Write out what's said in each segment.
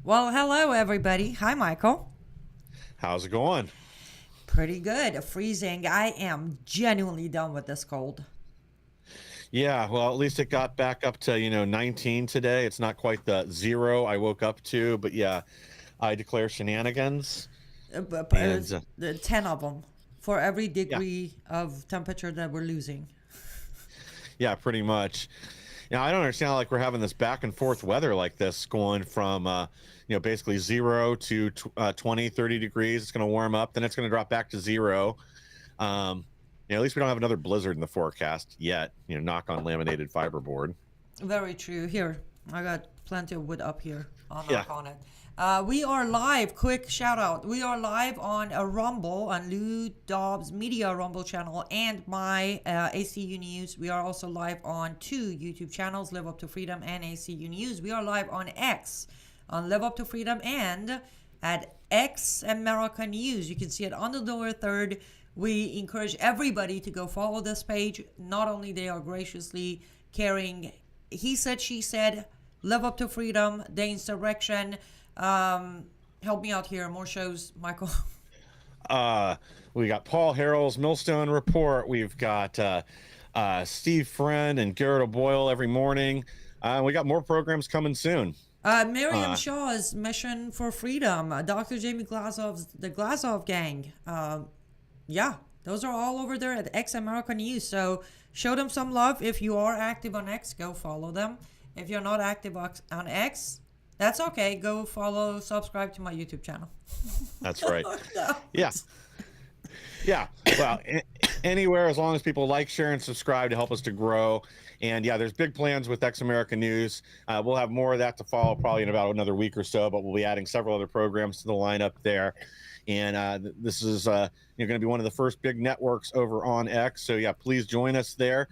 Well, hello, everybody. Hi, Michael. How's it going? Pretty good. Freezing. I am genuinely done with this cold. Yeah, well, at least it got back up to, 19 today. It's not quite the zero I woke up to, but yeah, I declare shenanigans. And There's the 10 of them for every yeah, degree of temperature that we're losing. yeah, pretty much. I don't understand how, like, we're having this back and forth weather like this going from, basically zero to 20, 30 degrees. It's going to warm up, then it's going to drop back to zero. At least we don't have another blizzard in the forecast yet. Knock on laminated fiberboard. Very true. Here, I got plenty of wood up here. I'll Yeah. knock on it. We are live. Quick shout out. We are live on a Rumble on Lou Dobbs Media Rumble channel and my ACU News. We are also live on two YouTube channels, Live Up to Freedom and ACU News. We are live on X on Live Up to Freedom and at X America News. You can see it on the lower third. We encourage everybody to go follow this page. Not only they are graciously carrying He Said, She Said, Live Up to Freedom, The Insurrection. Help me out here. More shows, Michael. Uh, we got Paul Harrell's Millstone Report. We've got Steve Friend and Garrett O'Boyle every morning. We got more programs coming soon. Miriam Uh, Shaw's Mission for Freedom. Dr. Jamie Glazov's The Glazov Gang. Yeah, those are all over there at X America News. So show them some love. If you are active on X, go follow them. If you're not active on X, that's okay. Go follow, subscribe to my YouTube channel. that's right. Yeah. Yeah. Well, anywhere as long as people like, share, and subscribe to help us to grow. And yeah, there's big plans with X America News. We'll have more of that to follow probably in about another week or so, but we'll be adding several other programs to the lineup there. And this is going to be one of the first big networks over on X. So yeah, please join us there.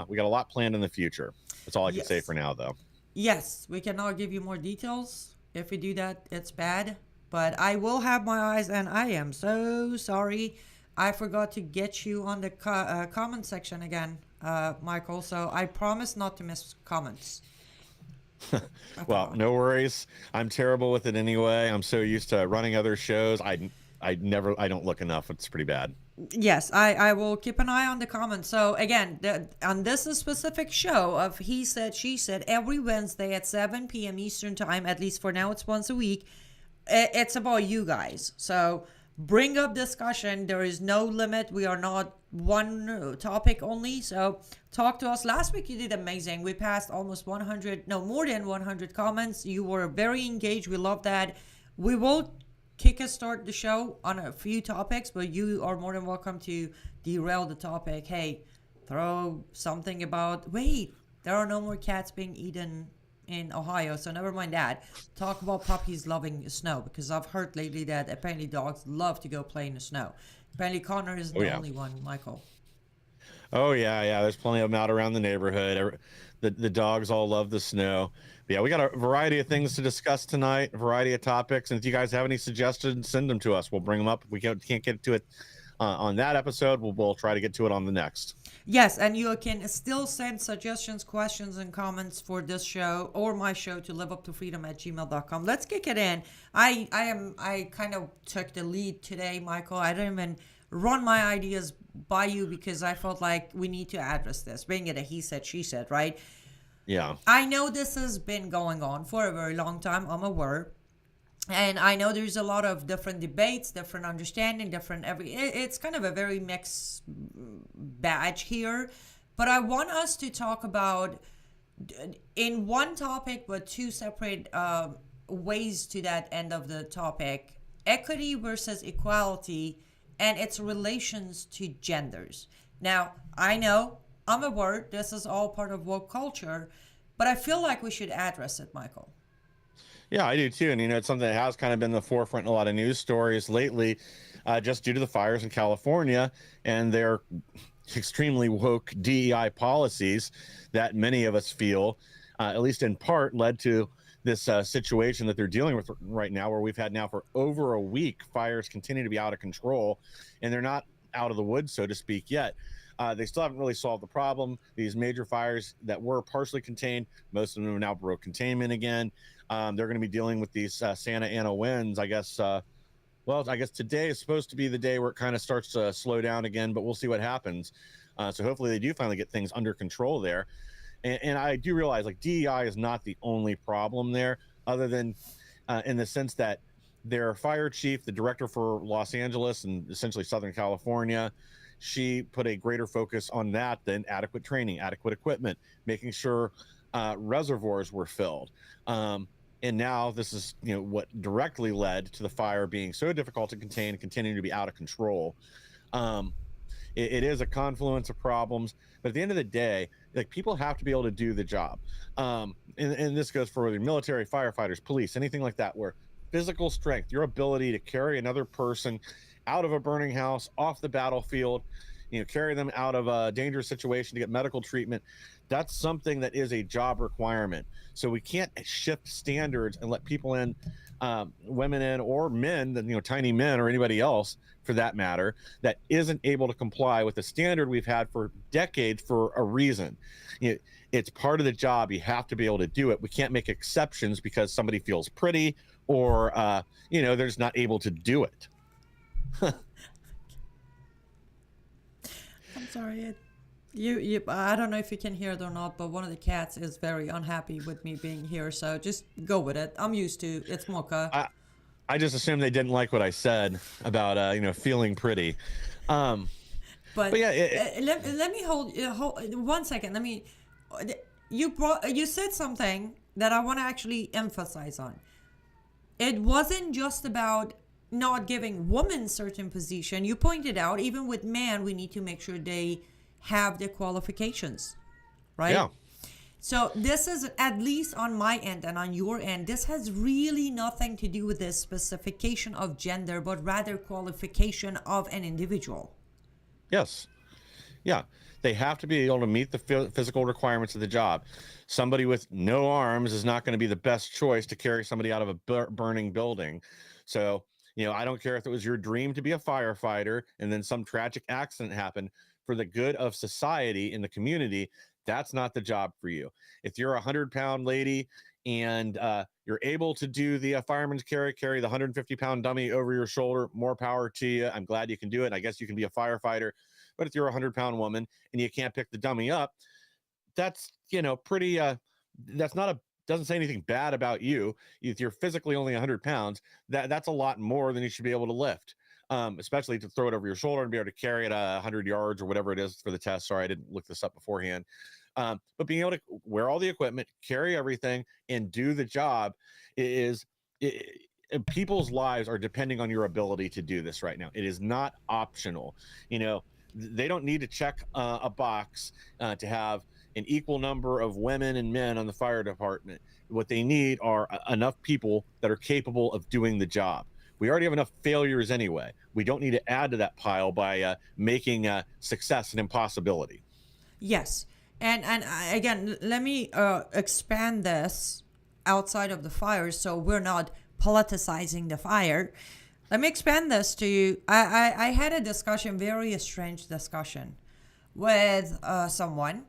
We got a lot planned in the future. That's all I can say Yes. for now, though. Yes, we cannot give you more details. If we do that, it's bad. But I will have my eyes, and I am so sorry. I forgot to get you on the comment section again, Michael. So I promise not to miss comments. I Well, promise. no worries. I'm terrible with it anyway. I'm so used to running other shows. I don't look enough. It's pretty bad. Yes, I will keep an eye on the comments. So again, on this specific show of He Said, She Said, every Wednesday at 7 p.m. Eastern Time, at least for now, it's once a week. It's about you guys. So bring up discussion. There is no limit. We are not one topic only. So talk to us. Last week you did amazing. We passed almost 100, no, more than 100 comments. You were very engaged. We love that. We will kick a start the show on a few topics, but you are more than welcome to derail the topic. Hey, throw something about, wait, there are no more cats being eaten in Ohio, so never mind that. Talk about puppies loving snow, because I've heard lately that apparently dogs love to go play in the snow. Apparently Connor isn't Oh the yeah. only one, Michael. Oh yeah, yeah. There's plenty of them out around the neighborhood. The dogs all love the snow. But yeah, we got a variety of things to discuss tonight, a variety of topics. And if you guys have any suggestions, send them to us. We'll bring them up. If we can't get to it on that episode, we'll try to get to it on the next. Yes, and you can still send suggestions, questions, and comments for this show or my show to liveuptofreedom@gmail.com. Let's kick it in. I kind of took the lead today, Michael. I didn't even run my ideas by you because I felt like we need to address this. Being it a he said, she said, right? Yeah. I know this has been going on for a very long time. I'm aware. And I know there's a lot of different debates, different understanding, different it's kind of a very mixed badge here. But I want us to talk about in one topic, but two separate ways to that end of the topic: equity versus equality and its relations to genders. Now, I know I'm aware this is all part of woke culture, but I feel like we should address it, Michael. Yeah, I do too. And it's something that has kind of been the forefront in a lot of news stories lately, just due to the fires in California and their extremely woke DEI policies that many of us feel, at least in part, led to this situation that they're dealing with right now, where we've had now for over a week fires continue to be out of control, and they're not out of the woods, so to speak, yet. They still haven't really solved the problem. These major fires that were partially contained, most of them now broke containment again. They're going to be dealing with these Santa Ana winds, I guess. Well, I guess today is supposed to be the day where it kind of starts to slow down again, but we'll see what happens. So hopefully they do finally get things under control there. And I do realize like DEI is not the only problem there, other than in the sense that their fire chief, the director for Los Angeles and essentially Southern California, she put a greater focus on that than adequate training, adequate equipment, making sure reservoirs were filled. And now this is, what directly led to the fire being so difficult to contain and continuing to be out of control. It is a confluence of problems, but at the end of the day, like, people have to be able to do the job. And this goes for the military, firefighters, police, anything like that, where physical strength, your ability to carry another person out of a burning house, off the battlefield, carry them out of a dangerous situation to get medical treatment, that's something that is a job requirement. So we can't shift standards and let people in, women in, or men, tiny men or anybody else for that matter, that isn't able to comply with the standard we've had for decades for a reason. It's part of the job. You have to be able to do it. We can't make exceptions because somebody feels pretty or, they're just not able to do it. I'm sorry. You I don't know if you can hear it or not, but one of the cats is very unhappy with me being here, so just go with it. I'm used to it's Mocha. I just assumed they didn't like what I said about feeling pretty. But yeah, let me hold 1 second. You said something that I want to actually emphasize on. It wasn't just about not giving women certain position. You pointed out even with men, we need to make sure they have the qualifications, right? Yeah. So this is, at least on my end and on your end, this has really nothing to do with the specification of gender, but rather qualification of an individual. Yes. Yeah. They have to be able to meet the physical requirements of the job. Somebody with no arms is not going to be the best choice to carry somebody out of a burning building. So, I don't care if it was your dream to be a firefighter and then some tragic accident happened. For the good of society in the community, that's not the job for you. If you're a 100-pound lady and you're able to do the fireman's carry the 150-pound dummy over your shoulder, more power to you. I'm glad you can do it. I guess you can be a firefighter. But if you're a 100-pound woman and you can't pick the dummy up, that's, pretty, that's not doesn't say anything bad about you. If you're physically only 100 pounds, that's a lot more than you should be able to lift. Especially to throw it over your shoulder and be able to carry it 100 yards or whatever it is for the test. Sorry, I didn't look this up beforehand. But being able to wear all the equipment, carry everything, and do the job people's lives are depending on your ability to do this right now. It is not optional. They don't need to check a box to have an equal number of women and men on the fire department. What they need are enough people that are capable of doing the job. We already have enough failures anyway. We don't need to add to that pile by making success an impossibility. Yes. And again, let me expand this outside of the fire so we're not politicizing the fire. Let me expand this to you. I had a discussion, very strange discussion with someone,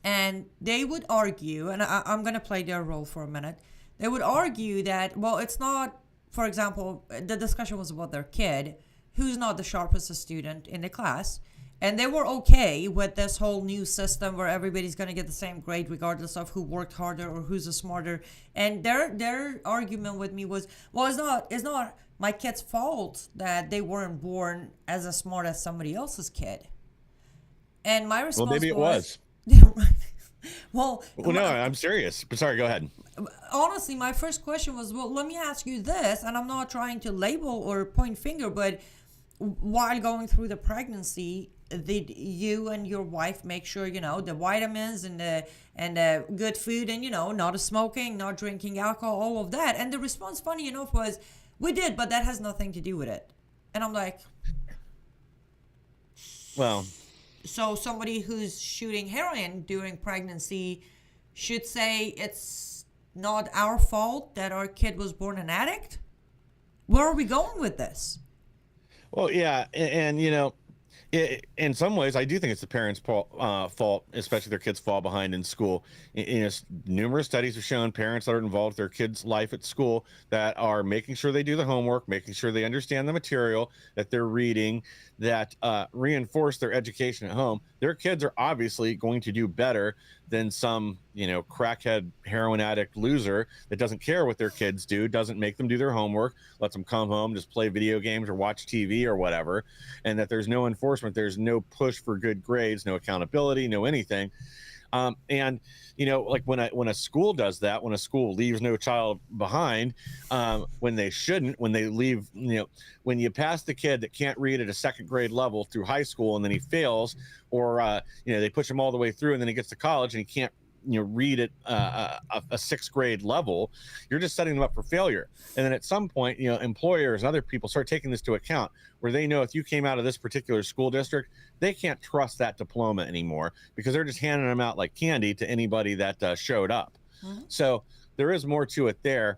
and they would argue, and I'm going to play their role for a minute. They would argue that, well, it's not, for example, the discussion was about their kid, who's not the sharpest student in the class. And they were okay with this whole new system where everybody's going to get the same grade regardless of who worked harder or who's the smarter. And their argument with me was, well, it's not my kid's fault that they weren't born as smart as somebody else's kid. And my response maybe it was. Well, no, I'm serious. But sorry, go ahead. Honestly, my first question was, well, let me ask you this, and I'm not trying to label or point finger, but while going through the pregnancy, did you and your wife make sure, the vitamins and the good food and, not smoking, not drinking alcohol, all of that? And the response, funny enough, was, we did, but that has nothing to do with it. And I'm like, well, so somebody who's shooting heroin during pregnancy should say it's not our fault that our kid was born an addict? Where are we going with this? Well, yeah. And In some ways, I do think it's the parents' fault, especially their kids fall behind in school. Numerous studies have shown parents that are involved with their kids' life at school that are making sure they do the homework, making sure they understand the material that they're reading, that reinforce their education at home. Their kids are obviously going to do better than some, crackhead heroin addict loser that doesn't care what their kids do, doesn't make them do their homework, lets them come home, just play video games or watch TV or whatever, and that there's no enforcement, there's no push for good grades, no accountability, no anything. And like when a school does that, when a school leaves no child behind, when they shouldn't, when they leave, when you pass the kid that can't read at a second grade level through high school and then he fails, or they push him all the way through and then he gets to college and he can't read at a sixth grade level, you're just setting them up for failure. And then at some point, employers and other people start taking this to account, where they know if you came out of this particular school district, they can't trust that diploma anymore because they're just handing them out like candy to anybody that showed up. Mm-hmm. So there is more to it there.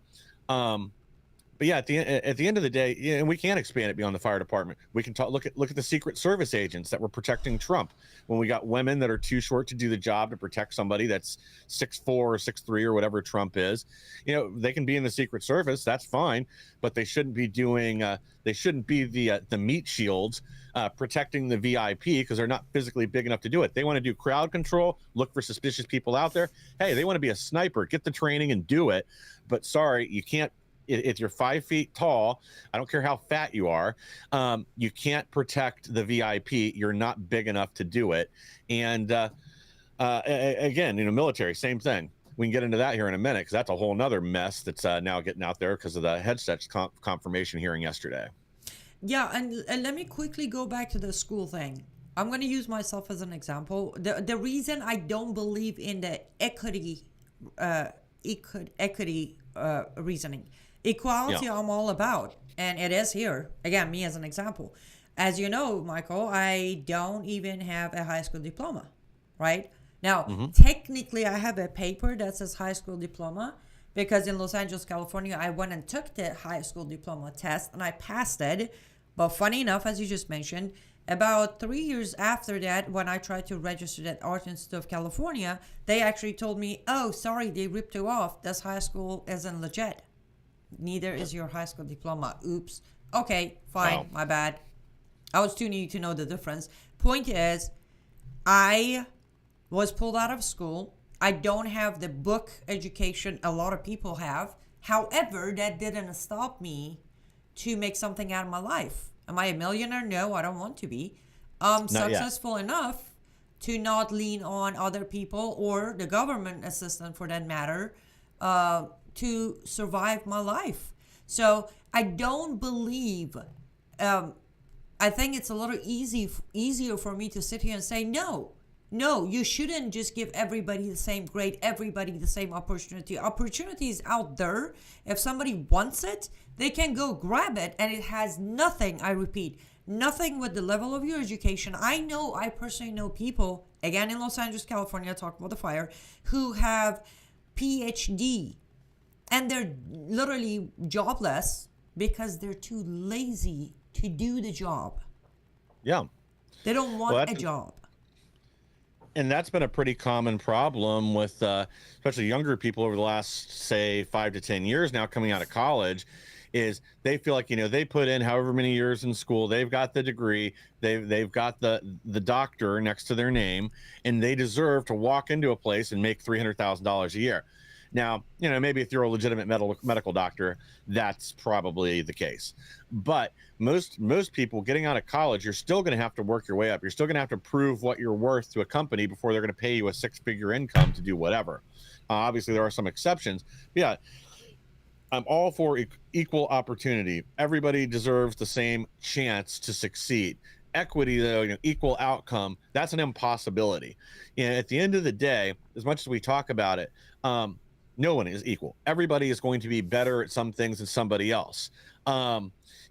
But yeah, at the end of the day, and we can expand it beyond the fire department. We can look at the Secret Service agents that were protecting Trump when we got women that are too short to do the job to protect somebody that's 6'4" or 6'3" or whatever Trump is. They can be in the Secret Service, that's fine, but they shouldn't be doing. They shouldn't be the meat shields protecting the VIP because they're not physically big enough to do it. They want to do crowd control, look for suspicious people out there. Hey, they want to be a sniper, get the training and do it. But sorry, you can't. If you're 5 feet tall, I don't care how fat you are, you can't protect the VIP. You're not big enough to do it. And again, military, same thing. We can get into that here in a minute because that's a whole nother mess that's now getting out there because of the headsets confirmation hearing yesterday. Yeah, and let me quickly go back to the school thing. I'm going to use myself as an example. The reason I don't believe in the equity reasoning. Equality, yeah. I'm all about, and it is here. Again, me as an example. As you know, Michael, I don't even have a high school diploma, right? Now, technically, I have a paper that says high school diploma because in Los Angeles, California, I went and took the high school diploma test, and I passed it. But funny enough, as you just mentioned, about 3 years after that, when I tried to register at Art Institute of California, they actually told me, oh, sorry, they ripped you off. This high school isn't legit. Neither is your high school diploma. Oops. Okay, fine. Wow. My bad. I was too new to know the difference. Point is, I was pulled out of school. I don't have the book education a lot of people have. However, that didn't stop me to make something out of my life. Am I a millionaire? No, I don't want to be. Successful enough to not lean on other people or the government assistant for that matter, to survive my life. So I don't believe, I think it's a little easier for me to sit here and say, no, you shouldn't just give everybody the same grade, everybody the same opportunity. Opportunity is out there. If somebody wants it, they can go grab it, and it has nothing, I repeat, nothing with the level of your education. I personally know people, again in Los Angeles, California, talk about the fire, who have PhD, and they're literally jobless because they're too lazy to do the job. Yeah. They don't want a job. And that's been a pretty common problem with especially younger people over the last, say, 5 to 10 years now coming out of college, is they feel like, they put in however many years in school, they've got the degree, they've got the doctor next to their name, and they deserve to walk into a place and make $300,000 a year. Now, maybe if you're a legitimate medical doctor, that's probably the case. But most people getting out of college, you're still going to have to work your way up. You're still going to have to prove what you're worth to a company before they're going to pay you a six-figure income to do whatever. Obviously, there are some exceptions. But yeah, I'm all for equal opportunity. Everybody deserves the same chance to succeed. Equity, though, equal outcome, that's an impossibility. At the end of the day, as much as we talk about it, no one is equal. Everybody is going to be better at some things than somebody else.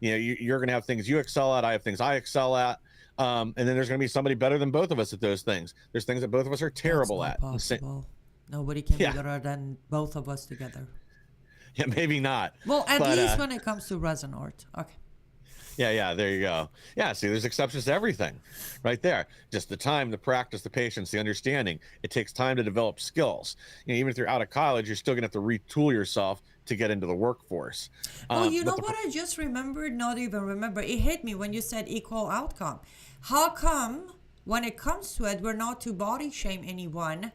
You're going to have things you excel at. I have things I excel at. And then there's going to be somebody better than both of us at those things. There's things that both of us are terrible at. Possible. Nobody can be better than both of us together. Yeah, maybe not. Well, at least when it comes to resin art. Okay. Yeah, there you go. Yeah, see, there's exceptions to everything right there. Just the time, the practice, the patience, the understanding. It takes time to develop skills. Even if you're out of college, you're still going to have to retool yourself to get into the workforce. Oh, you know But the what I just remembered? Not even remember. It hit me when you said equal outcome. How come when it comes to it, we're not to body shame anyone?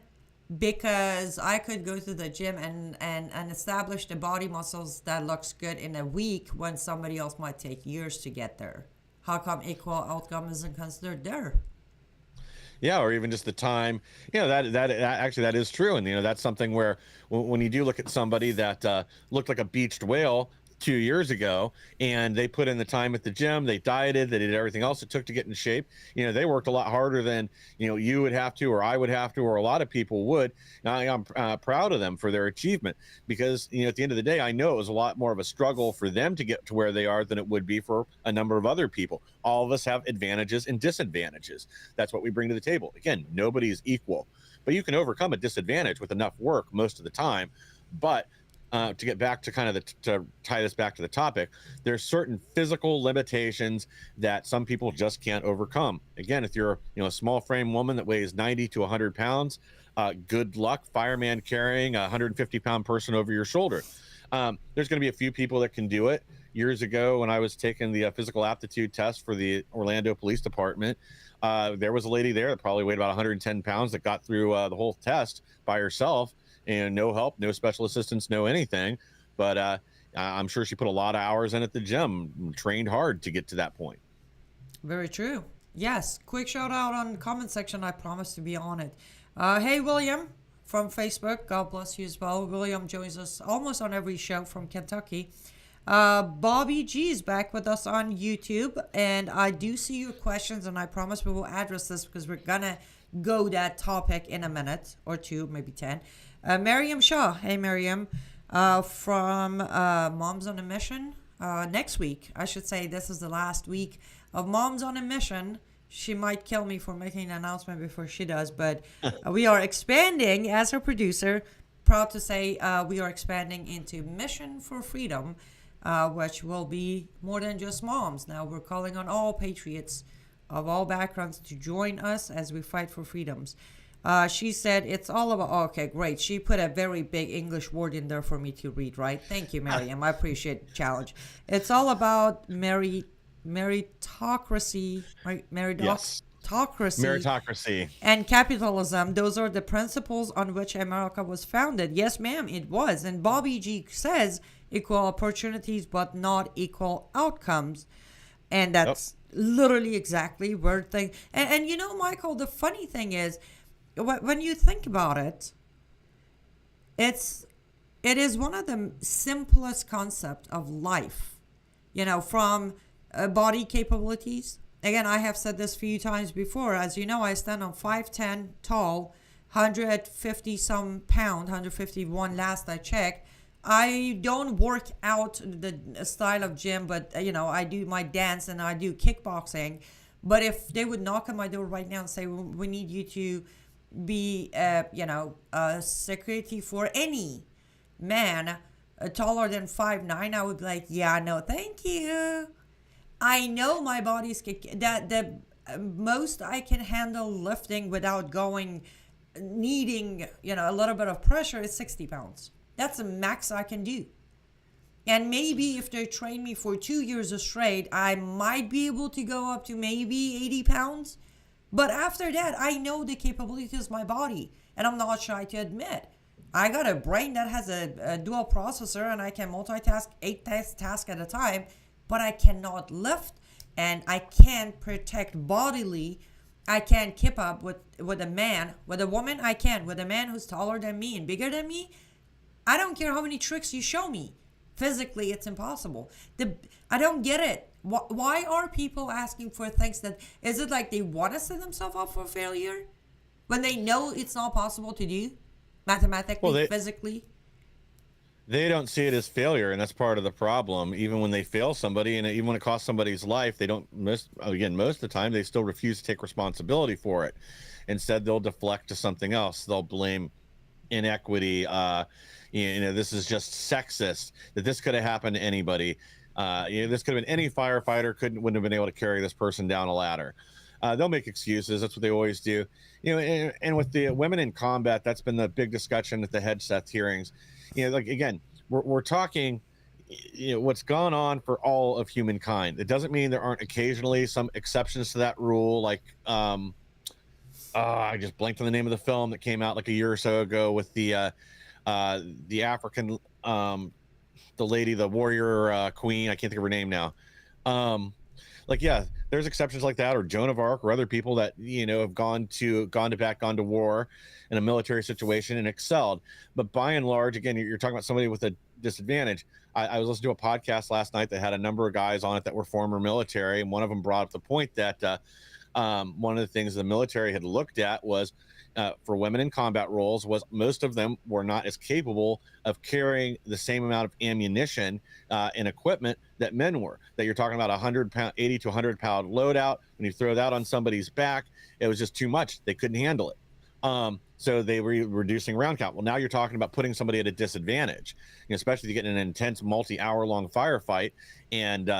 Because I could go to the gym and establish the body muscles that looks good in a week when somebody else might take years to get there. How come equal outcome isn't considered there? Yeah, or even just the time. That actually that is true, and that's something where when you do look at somebody that looked like a beached whale 2 years ago, and they put in the time at the gym, they dieted, they did everything else it took to get in shape. They worked a lot harder than you would have to, or I would have to, or a lot of people would. I'm proud of them for their achievement, because at the end of the day, I know it was a lot more of a struggle for them to get to where they are than it would be for a number of other people. All of us have advantages and disadvantages. That's what we bring to the table. Again, nobody is equal, but you can overcome a disadvantage with enough work most of the time. But to get back to kind of to tie this back to the topic, there's certain physical limitations that some people just can't overcome. Again, if you're a small frame woman that weighs 90 to 100 pounds, good luck fireman carrying a 150-pound person over your shoulder. There's going to be a few people that can do it. Years ago, when I was taking the physical aptitude test for the Orlando Police Department, there was a lady there that probably weighed about 110 pounds that got through the whole test by herself, and no help, no special assistance, no anything. But I'm sure she put a lot of hours in at the gym, trained hard to get to that point. Very true. Yes. Quick shout out on the comment section. I promise to be on it. Hey, William from Facebook. God bless you as well. William joins us almost on every show from Kentucky. Bobby G is back with us on YouTube, and I do see your questions, and I promise we will address this because we're gonna go that topic in a minute or two, maybe 10. Miriam Shaw, hey Miriam, from Moms on a Mission. Next week, I should say, this is the last week of Moms on a Mission. She might kill me for making an announcement before she does, but we are expanding as her producer. Proud to say we are expanding into Mission for Freedom, which will be more than just moms. Now we're calling on all patriots of all backgrounds to join us as we fight for freedoms. She said it's all about, okay, great. She put a very big English word in there for me to read, right? Thank you, Miriam. I appreciate the challenge. It's all about meritocracy, right? Yes. Meritocracy and capitalism. Those are the principles on which America was founded. Yes, ma'am, it was. And Bobby G says equal opportunities, but not equal outcomes. And that's literally exactly where thing. And Michael, the funny thing is, when you think about it, it is one of the simplest concepts of life. From body capabilities. Again, I have said this a few times before. As you know, I stand on 5'10", tall, 150 some pound, 151 last I checked. I don't work out the style of gym, but I do my dance and I do kickboxing. But if they would knock on my door right now and say, we need you to be, security for any man taller than 5'9", I would be like, yeah, no, thank you. I know my body's that the most I can handle lifting without needing a little bit of pressure is 60 pounds. That's the max I can do. And maybe if they train me for 2 years straight, I might be able to go up to maybe 80 pounds. But after that, I know the capabilities of my body, and I'm not shy to admit. I got a brain that has a dual processor, and I can multitask 8 tasks at a time. But I cannot lift, and I can't protect bodily. I can't keep up with a man. With a woman, I can. With a man who's taller than me and bigger than me, I don't care how many tricks you show me. Physically, it's impossible. I don't get it. Why are people asking for things that... Is it like they want to set themselves up for failure? When they know it's not possible to do? Mathematically, physically? They don't see it as failure, and that's part of the problem. Even when they fail somebody, and even when it costs somebody's life, they don't. Most of the time, they still refuse to take responsibility for it. Instead, they'll deflect to something else. They'll blame inequity. This is just sexist. That this could have happened to anybody. This could have been any firefighter wouldn't have been able to carry this person down a ladder. They'll make excuses. That's what they always do. And with the women in combat, that's been the big discussion at the headset hearings. Like again, we're talking, what's gone on for all of humankind. It doesn't mean there aren't occasionally some exceptions to that rule. Like, I just blanked on the name of the film that came out like a year or so ago with the African, the lady, the warrior queen. I can't think of her name now. Yeah, there's exceptions like that, or Joan of Arc, or other people that have gone to war in a military situation and excelled. But by and large, again, you're talking about somebody with a disadvantage. I was listening to a podcast last night that had a number of guys on it that were former military, and one of them brought up the point that one of the things the military had looked at was for women in combat roles was most of them were not as capable of carrying the same amount of ammunition and equipment that men were. That you're talking about 80 to 100 pound loadout. When you throw that on somebody's back, it was just too much. They couldn't handle it. So they were reducing round count. Well, now you're talking about putting somebody at a disadvantage, especially if you get in an intense multi-hour long firefight and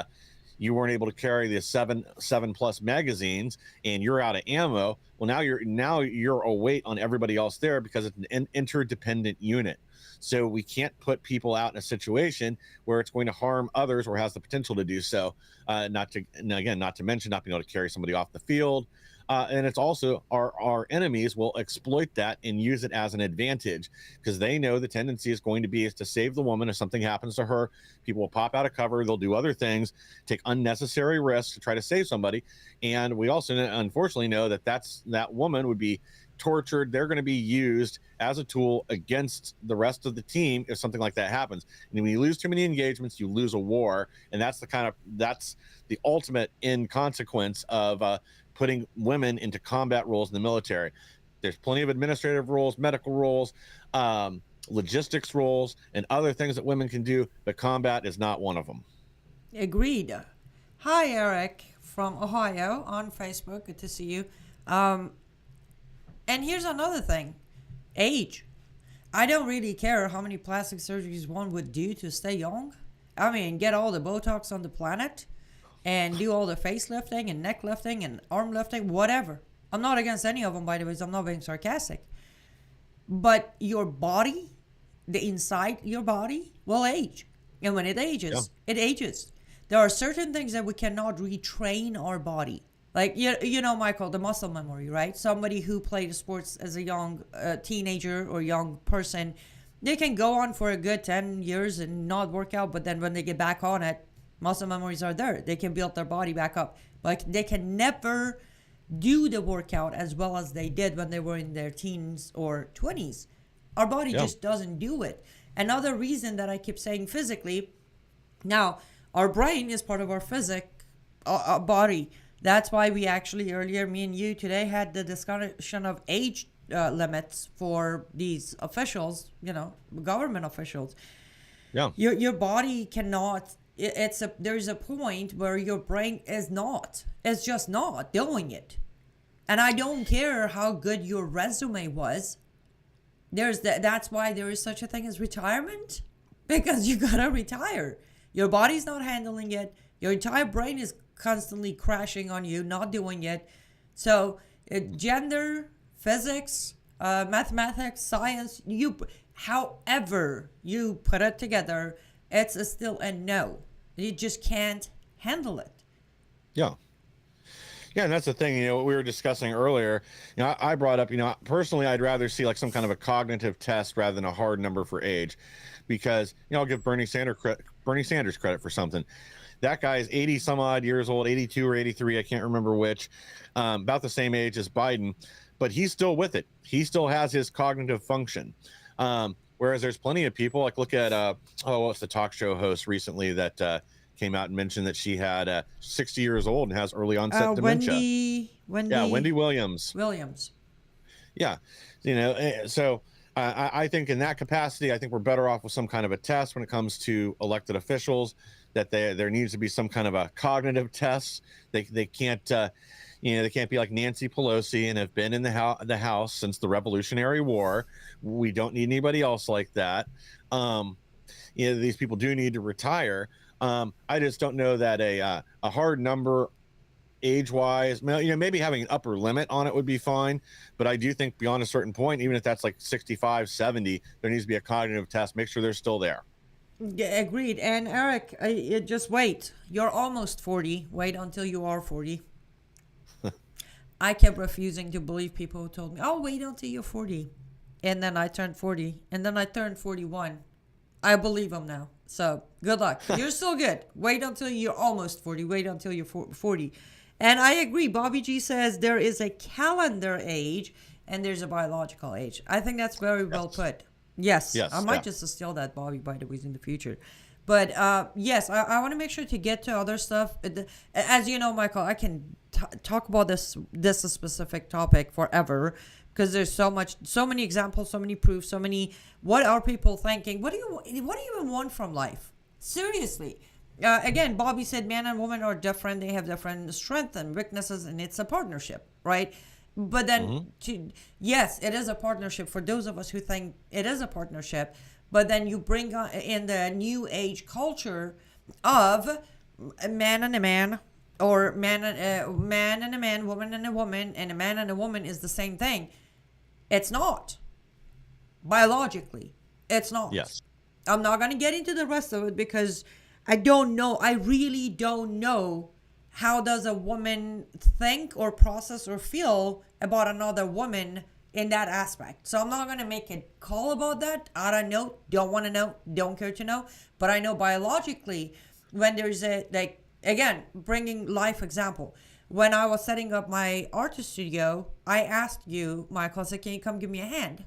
you weren't able to carry the seven plus magazines and you're out of ammo. Well, now you're a weight on everybody else there because it's an interdependent unit. So we can't put people out in a situation where it's going to harm others or has the potential to do so. Not to mention not being able to carry somebody off the field. And it's also our enemies will exploit that and use it as an advantage because they know the tendency is going to be is to save the woman. If something happens to her, people will pop out of cover. They'll do other things, take unnecessary risks to try to save somebody. And we also unfortunately know that woman would be tortured. They're going to be used as a tool against the rest of the team if something like that happens. And when you lose too many engagements, you lose a war. And that's the ultimate end consequence of putting women into combat roles in the military. There's plenty of administrative roles, medical roles, logistics roles, and other things that women can do, but combat is not one of them. Agreed. Hi, Eric from Ohio on Facebook. Good to see you. And here's another thing. Age. I don't really care how many plastic surgeries one would do to stay young. I mean, get all the Botox on the planet and do all the facelifting and neck lifting and arm lifting, whatever. I'm not against any of them, by the way, so I'm not being sarcastic. But your body, the inside your body, will age. And when it ages, It ages. There are certain things that we cannot retrain our body. Like, Michael, the muscle memory, right? Somebody who played sports as a young teenager or young person, they can go on for a good 10 years and not work out, but then when they get back on it, muscle memories are there. They can build their body back up. But they can never do the workout as well as they did when they were in their teens or 20s. Our body just doesn't do it. Another reason that I keep saying physically, now, our brain is part of our body. That's why we actually earlier, me and you today, had the discussion of age limits for these officials, government officials. Yeah. Your body cannot... there's a point where your brain it's just not doing it. And I don't care how good your resume was. That's why there is such a thing as retirement, because you gotta retire. Your body's not handling it. Your entire brain is constantly crashing on you, not doing it. So gender, physics, mathematics, science, however you put it together, it's still a no. You just can't handle it. Yeah. Yeah, and that's the thing, we were discussing earlier, I brought up, personally, I'd rather see like some kind of a cognitive test rather than a hard number for age, because, I'll give Bernie Sanders credit for something. That guy is 80 some odd years old, 82 or 83, I can't remember which, about the same age as Biden, but he's still with it. He still has his cognitive function. Whereas there's plenty of people, like look at, what's the talk show host recently that came out and mentioned that she had 60 years old and has early onset dementia. Wendy Williams. Yeah. So I think in that capacity, I think we're better off with some kind of a test when it comes to elected officials, that there needs to be some kind of a cognitive test. They can't, they can't be like Nancy Pelosi and have been in the House since the Revolutionary War. We don't need anybody else like that. These people do need to retire. I just don't know that a hard number age wise, maybe having an upper limit on it would be fine. But I do think beyond a certain point, even if that's like 65, 70, there needs to be a cognitive test. Make sure they're still there. Yeah, agreed. And Eric, just wait. You're almost 40. Wait until you are 40. I kept refusing to believe people who told me, oh, wait until you're 40. And then I turned 40. And then I turned 41. I believe them now. So good luck. You're still good. Wait until you're almost 40. Wait until you're 40. And I agree. Bobby G says there is a calendar age and there's a biological age. I think that's very well put. Yes. I might just steal that, Bobby, by the way, in the future. But yes, I want to make sure to get to other stuff. As you know, Michael, I can talk about this specific topic forever because there's so many examples, so many proofs, so many. What are people thinking? What do you even want from life? Seriously. Again, Bobby said man and woman are different. They have different strengths and weaknesses, and it's a partnership, right? But then, yes, it is a partnership for those of us who think it is a partnership. But then you bring in the new age culture of a man and a man, or man and a man, woman and a woman, and a man and a woman is the same thing. It's not. Biologically, it's not. Yes. I'm not going to get into the rest of it because I don't know. I really don't know how does a woman think or process or feel about another woman in that aspect. So I'm not going to make a call about that. I don't know. Don't want to know. Don't care to know. But I know biologically when there's again, bringing life example. When I was setting up my artist studio, I asked you, Michael, I said, can you come give me a hand?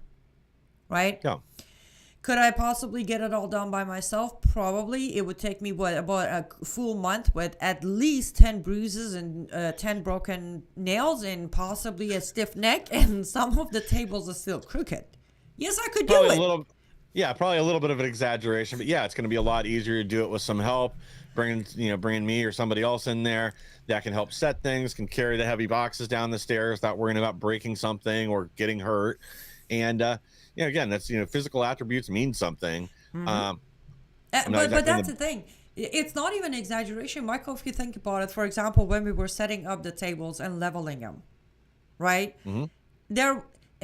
Right? Yeah. Could I possibly get it all done by myself? Probably. It would take me, about a full month with at least 10 bruises and 10 broken nails and possibly a stiff neck, and some of the tables are still crooked. Yes, I could do it. Probably a little bit of an exaggeration, but yeah, it's going to be a lot easier to do it with some help. Bringing me or somebody else in there that can help set things, can carry the heavy boxes down the stairs without worrying about breaking something or getting hurt. And again, that's physical attributes mean something. But that's the thing. It's not even exaggeration, Michael. If you think about it, for example, when we were setting up the tables and leveling them, right?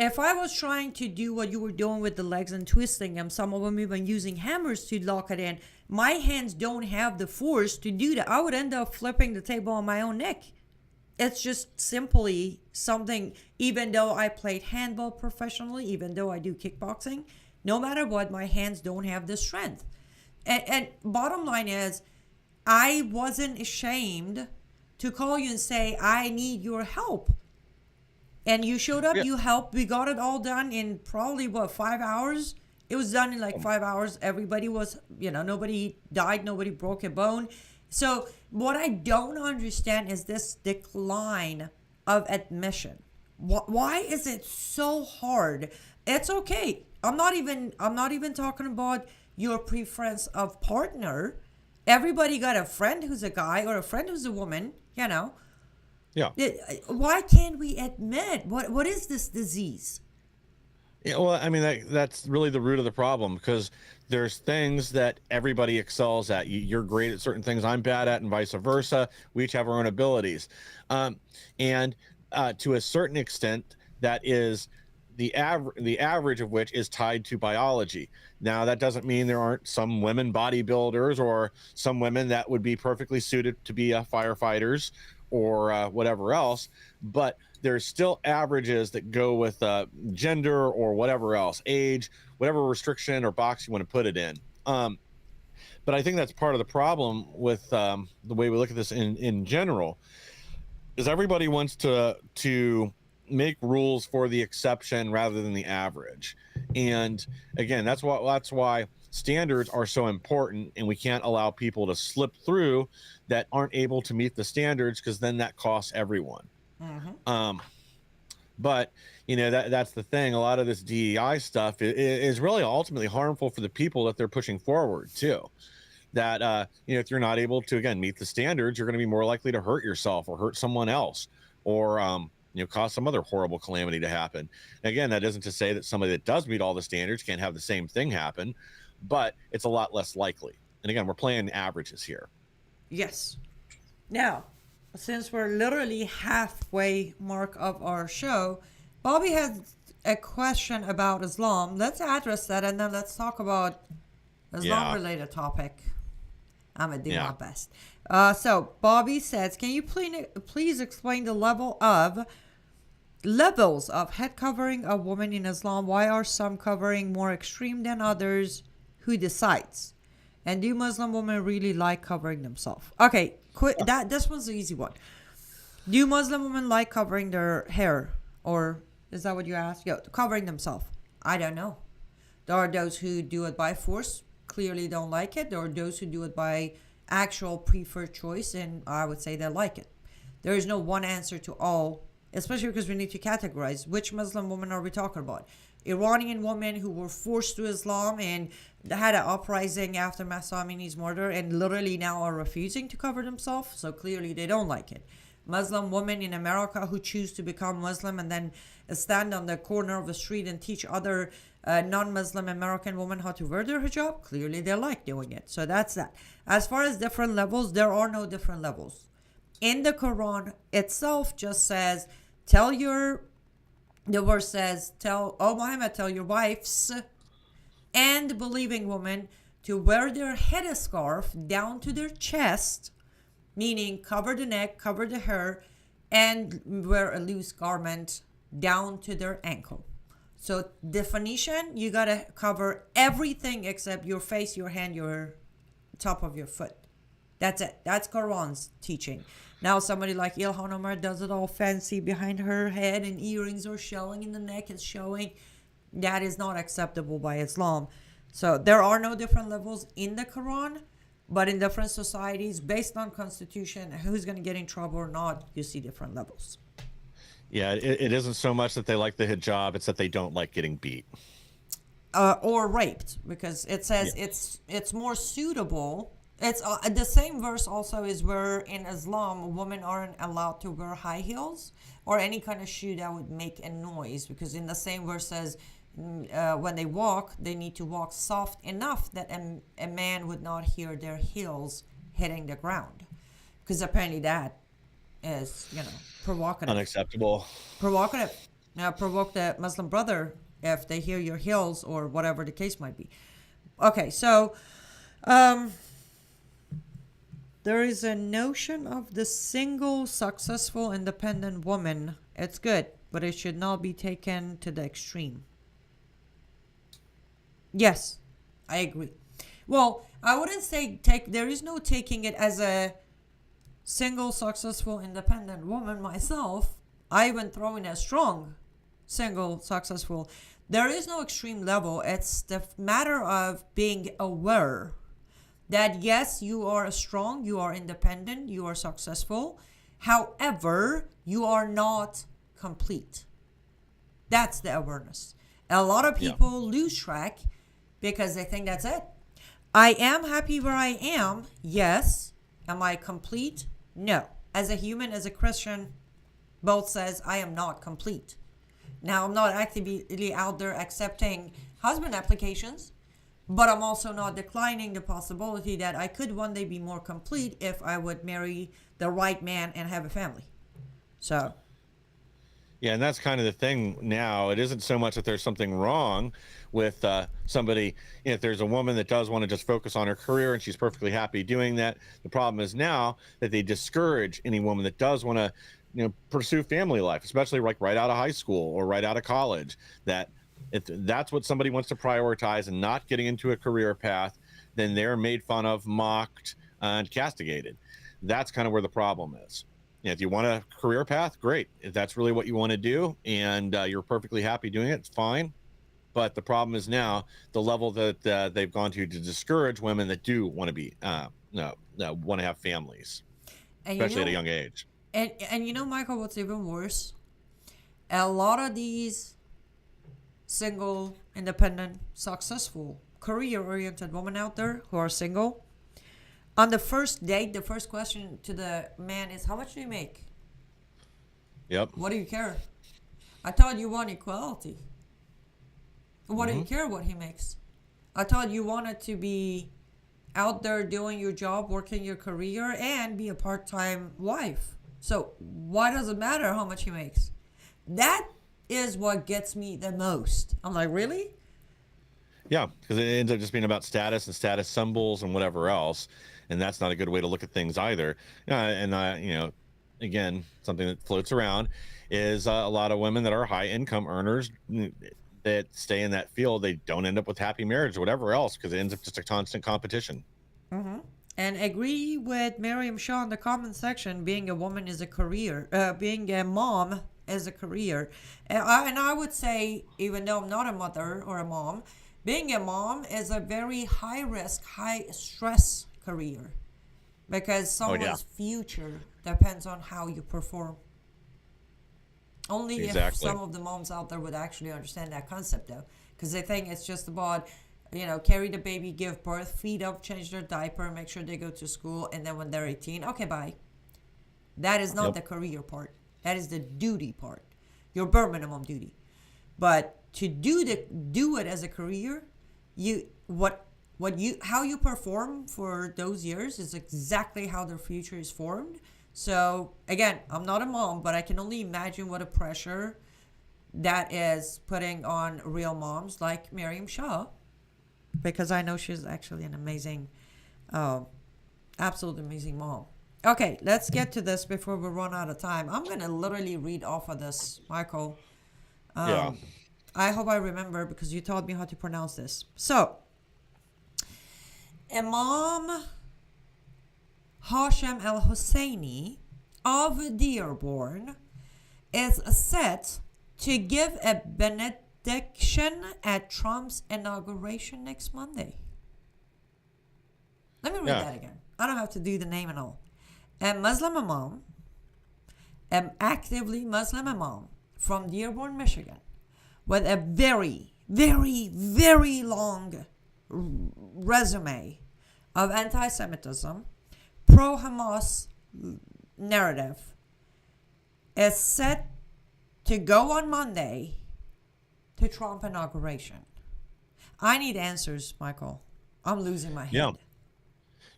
If I was trying to do what you were doing with the legs and twisting them, some of them even using hammers to lock it in, my hands don't have the force to do that. I would end up flipping the table on my own neck. It's just simply something, even though I played handball professionally, even though I do kickboxing, no matter what, my hands don't have the strength. And bottom line is, I wasn't ashamed to call you and say, I need your help. And you showed up, you helped, we got it all done in probably, 5 hours? It was done in 5 hours. Everybody was, nobody died, nobody broke a bone. So what I don't understand is this decline of admission. Why is it so hard? It's okay. I'm not even talking about your preference of partner. Everybody got a friend who's a guy or a friend who's a woman, Yeah. Why can't we admit what is this disease? Yeah, well, I mean, that's really the root of the problem, because there's things that everybody excels at. You're great at certain things I'm bad at, and vice versa. We each have our own abilities. And to a certain extent, that is the average of which is tied to biology. Now, that doesn't mean there aren't some women bodybuilders or some women that would be perfectly suited to be firefighters or whatever else, but there's still averages that go with gender or whatever else, age, whatever restriction or box you want to put it in. But I think that's part of the problem with the way we look at this in general, is everybody wants to make rules for the exception rather than the average. And again, that's why standards are so important, and we can't allow people to slip through that aren't able to meet the standards, because then that costs everyone. But that's the thing. A lot of this DEI stuff is really ultimately harmful for the people that they're pushing forward too. That if you're not able to, again, meet the standards, you're going to be more likely to hurt yourself or hurt someone else, or cause some other horrible calamity to happen. Again, that isn't to say that somebody that does meet all the standards can't have the same thing happen, but it's a lot less likely. And again, we're playing averages here. Yes. Now, since we're literally halfway mark of our show, Bobby has a question about Islam. Let's address that and then let's talk about Islam Yeah. related topic. I'm gonna do Yeah. my best. So Bobby says, can you please explain the levels of head covering of women in Islam? Why are some covering more extreme than others? Who decides? And do Muslim women really like covering themselves? Okay, this one's the easy one. Do Muslim women like covering their hair, or is that what you asked? Yeah, covering themselves. I don't know. There are those who do it by force, clearly don't like it. There are those who do it by actual preferred choice, and I would say they like it. There is no one answer to all, especially because we need to categorize which Muslim women are we talking about. Iranian women who were forced to Islam and had an uprising after Mahsa Amini's murder and literally now are refusing to cover themselves, so clearly they don't like it. Muslim women in America who choose to become Muslim and then stand on the corner of the street and teach other non-Muslim American women how to wear their hijab, clearly they like doing it. So that's that. As far as different levels, there are no different levels. In the Quran itself just says, the verse says, Muhammad, tell your wives and believing women to wear their headscarf down to their chest, meaning cover the neck, cover the hair, and wear a loose garment down to their ankle. So definition, you gotta cover everything except your face, your hand, your top of your foot. That's it. That's Quran's teaching. Now somebody like Ilhan Omar does it all fancy behind her head and earrings are showing and the neck is showing. That is not acceptable by Islam. So there are no different levels in the Quran, but in different societies, based on constitution, who's going to get in trouble or not, you see different levels. Yeah, it isn't so much that they like the hijab, it's that they don't like getting beat. Or raped, because it says it's more suitable. It's the same verse also is where in Islam women aren't allowed to wear high heels or any kind of shoe that would make a noise, because in the same verse says when they walk they need to walk soft enough that a man would not hear their heels hitting the ground, because apparently that is provocative. Unacceptable. Provoke the Muslim brother if they hear your heels or whatever the case might be. Okay, so there is a notion of the single, successful, independent woman. It's good, but it should not be taken to the extreme. Yes, I agree. Well, I wouldn't say there is no taking it as a single, successful, independent woman myself. I even throw in a strong, single, successful. There is no extreme level. It's the matter of being aware that yes, you are strong, you are independent, you are successful. However, you are not complete. That's the awareness. A lot of people lose track because they think that's it. I am happy where I am. Yes. Am I complete? No. As a human, as a Christian, both says I am not complete. Now, I'm not actively out there accepting husband applications, but I'm also not declining the possibility that I could one day be more complete if I would marry the right man and have a family. So. Yeah, and that's kind of the thing now. It isn't so much that there's something wrong with somebody. If there's a woman that does want to just focus on her career and she's perfectly happy doing that, the problem is now that they discourage any woman that does want to, pursue family life, especially like right out of high school or right out of college. That if that's what somebody wants to prioritize and not getting into a career path, then they're made fun of, mocked, and castigated. That's kind of where the problem is. If you want a career path, great. If that's really what you want to do and you're perfectly happy doing it, it's fine. But the problem is now the level that they've gone to discourage women that do want to be want to have families, especially at a young age. And Michael, what's even worse? A lot of these single, independent, successful, career-oriented women out there who are single, on the first date, the first question to the man is, how much do you make? Yep. What do you care? I thought you want equality. What do you care what he makes? I thought you wanted to be out there doing your job, working your career, and be a part-time wife. So why does it matter how much he makes? That is what gets me the most. I'm like, really? Yeah, because it ends up just being about status and status symbols and whatever else, and that's not a good way to look at things either. Again, something that floats around is a lot of women that are high income earners that stay in that field. They don't end up with happy marriage or whatever else because it ends up just a constant competition. Mm-hmm. And agree with Miriam Shaw in the comment section. Being a woman is a career. Being a mom is a career. And I would say, even though I'm not a mother or a mom, being a mom is a very high risk, high stress career because Oh yeah, someone's future depends on how you perform. Only if exactly. some of the moms out there would actually understand that concept, though, because they think it's just about, carry the baby, give birth, feed up, change their diaper, make sure they go to school, and then when they're 18, okay, bye. That is not Yep. the career part. That is the duty part, your bare minimum duty. But to do it as a career, you what you how you perform for those years is exactly how their future is formed. So again, I'm not a mom, but I can only imagine what a pressure that is putting on real moms like Miriam Shaw, because I know she's actually an amazing, uh, absolute amazing mom. Okay, let's get to this before we run out of time. I'm gonna literally read off of this, Michael. Yeah. I hope I remember because you taught me how to pronounce this. So, Imam Hashem El Hosseini of Dearborn is set to give a benediction at Trump's inauguration next Monday. Let me read Yeah. that again. I don't have to do the name and all. A Muslim imam, an actively Muslim imam from Dearborn, Michigan, with a very, very, very long resume of anti Semitism, pro Hamas narrative, is set to go on Monday to Trump inauguration. I need answers, Michael. I'm losing my Yeah. head.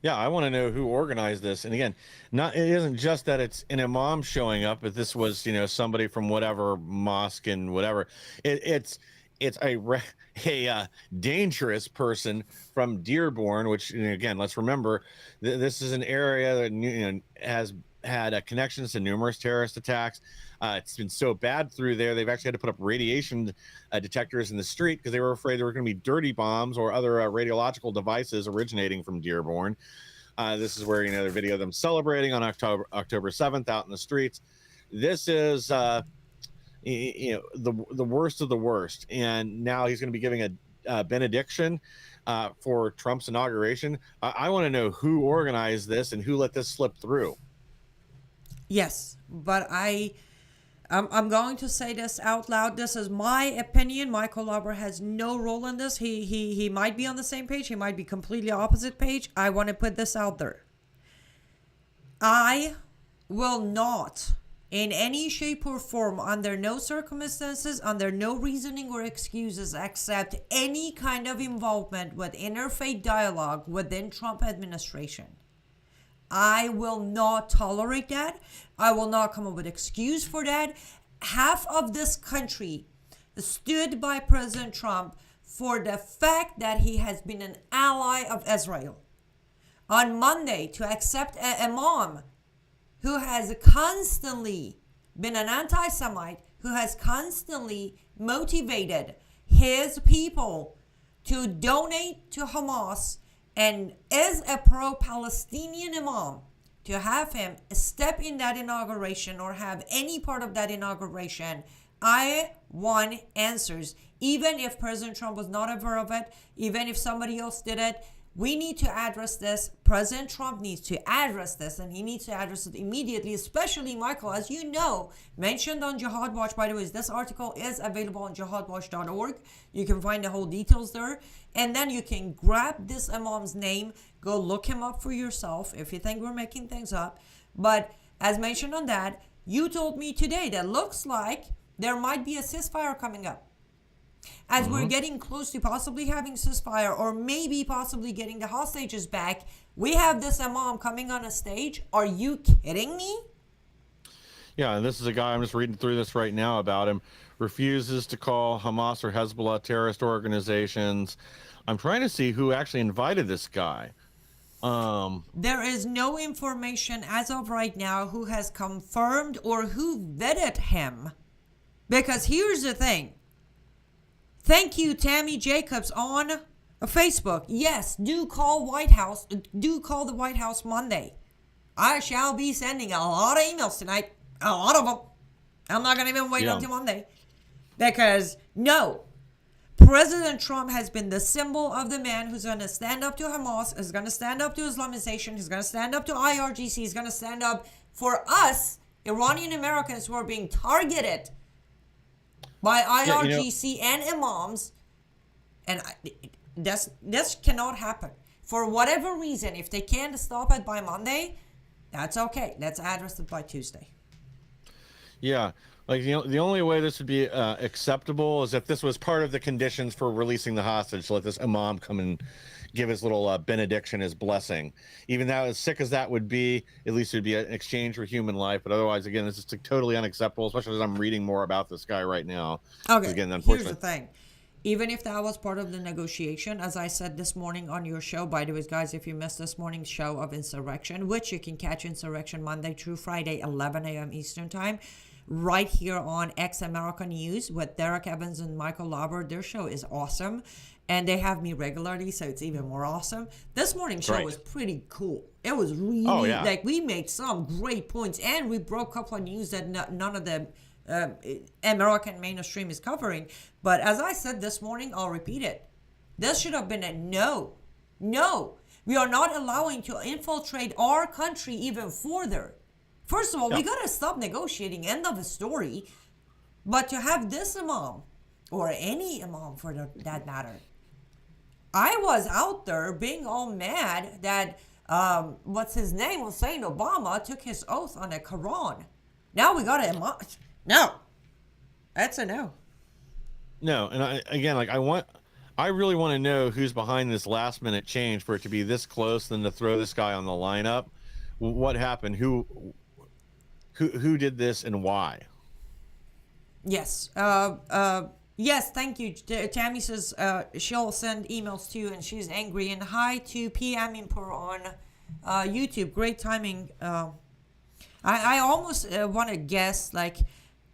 Yeah, I want to know who organized this. And again, not it isn't just that it's an imam showing up, but this was somebody from whatever mosque and whatever. It's a dangerous person from Dearborn, which again, let's remember this is an area that has had connections to numerous terrorist attacks. It's been so bad through there; they've actually had to put up radiation detectors in the street because they were afraid there were going to be dirty bombs or other radiological devices originating from Dearborn. This is where the video of them celebrating on October 7th out in the streets. This is the worst of the worst, and now he's going to be giving a benediction for Trump's inauguration. I want to know who organized this and who let this slip through. Yes, but I'm going to say this out loud. This is my opinion. Michael Lauber has no role in this. He might be on the same page. He might be completely opposite page. I want to put this out there. I will not, in any shape or form, under no circumstances, under no reasoning or excuses, accept any kind of involvement with interfaith dialogue within Trump administration. I will not tolerate that. I will not come up with excuse for that. Half of this country stood by President Trump for the fact that he has been an ally of Israel. On Monday, to accept an imam who has constantly been an anti-Semite, who has constantly motivated his people to donate to Hamas and is a pro-Palestinian imam, to have him step in that inauguration or have any part of that inauguration, I want answers. Even if President Trump was not aware of it, even if somebody else did it, we need to address this. President Trump needs to address this, and he needs to address it immediately, especially, Michael, as you know, mentioned on Jihad Watch. By the way, this article is available on jihadwatch.org. You can find the whole details there. And then you can grab this imam's name, go look him up for yourself if you think we're making things up. But as mentioned on that, you told me today that looks like there might be a ceasefire coming up. As we're getting close to possibly having ceasefire or maybe possibly getting the hostages back, we have this imam coming on a stage. Are you kidding me? Yeah, and this is a guy, I'm just reading through this right now about him, refuses to call Hamas or Hezbollah terrorist organizations. I'm trying to see who actually invited this guy. There is no information as of right now who has confirmed or who vetted him. Because here's the thing. Thank you, Tammy Jacobs on Facebook. Yes, do call White House. Do call the White House Monday. I shall be sending a lot of emails tonight. A lot of them. I'm not going to even wait until Monday. Because, no. President Trump has been the symbol of the man who's going to stand up to Hamas, is going to stand up to Islamization, he's going to stand up to IRGC, he's going to stand up for us, Iranian Americans who are being targeted by IRGC and imams. And this cannot happen. For whatever reason, if they can't stop it by Monday, that's okay. Let's address it by Tuesday. Yeah. Like, the only way this would be acceptable is if this was part of the conditions for releasing the hostage. So let this imam come and give his little benediction, his blessing. Even that, as sick as that would be, at least it would be an exchange for human life. But otherwise, again, this is totally unacceptable, especially as I'm reading more about this guy right now. Okay, again, here's the thing. Even if that was part of the negotiation, as I said this morning on your show, by the way, guys, if you missed this morning's show of Insurrection, which you can catch Insurrection Monday through Friday, 11 a.m. Eastern Time, right here on X America News with Derek Evans and Michael Lauber. Their show is awesome, and they have me regularly, so it's even more awesome. This morning's show was pretty cool. It was really, like, we made some great points, and we broke a couple of news that none of the American mainstream is covering. But as I said this morning, I'll repeat it. This should have been a no. No. We are not allowing to infiltrate our country even further. First of all, we got to stop negotiating. End of the story. But to have this imam, or any imam for that matter, I was out there being all mad that, what's his name, Hussein Obama, took his oath on the Quran. Now we got to imam. No. That's a no. No, and I really want to know who's behind this last minute change for it to be this close, than to throw this guy on the lineup. What happened? Who did this and why? Yes. Yes, thank you. Tammy says she'll send emails too, and she's angry. And hi to PM Impor on YouTube. Great timing. I almost want to guess, like,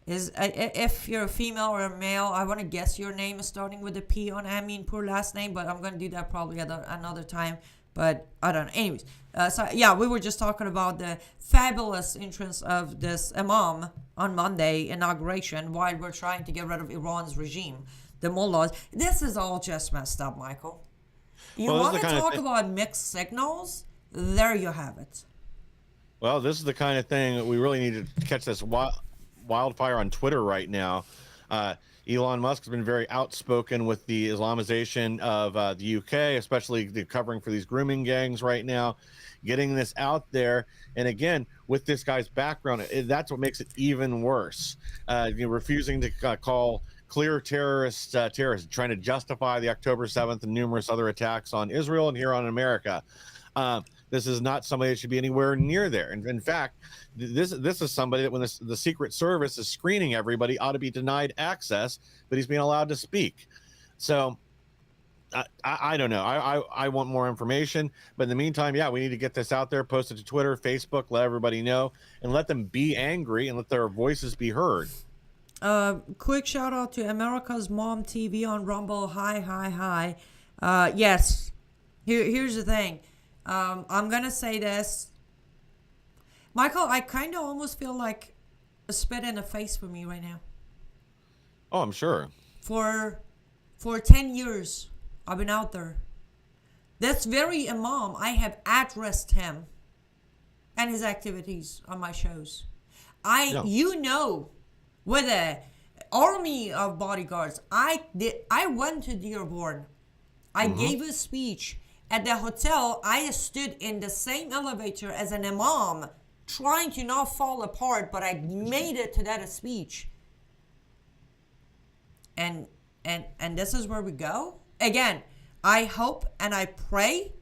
if you're a female or a male, I want to guess your name is starting with a P on Aminpur last name, but I'm going to do that probably at another time. But I don't know. Anyways, so yeah, we were just talking about the fabulous entrance of this imam on Monday inauguration while we're trying to get rid of Iran's regime, the mullahs. This is all just messed up, Michael. You want to talk about mixed signals? There you have it. Well, this is the kind of thing that we really need to catch this wildfire on Twitter right now. Elon Musk has been very outspoken with the Islamization of the UK, especially the covering for these grooming gangs right now, getting this out there. And again, with this guy's background, that's what makes it even worse. Refusing to call clear terrorists, trying to justify the October 7th and numerous other attacks on Israel and here on America. This is not somebody that should be anywhere near there. And in fact, this is somebody that when the Secret Service is screening everybody ought to be denied access, but he's being allowed to speak. So I don't know. I want more information. But in the meantime, we need to get this out there, post it to Twitter, Facebook, let everybody know, and let them be angry and let their voices be heard. Quick shout out to America's Mom TV on Rumble. Hi. Yes. Here's the thing. I'm going to say this. Michael, I kind of almost feel like a spit in the face for me right now. Oh, I'm sure. For 10 years, I've been out there. This very imam, I have addressed him and his activities on my shows. With an army of bodyguards, I went to Dearborn. I gave a speech. At the hotel, I stood in the same elevator as an imam, trying to not fall apart, but I made it to that speech. And and this is where we go. Again, I hope and I pray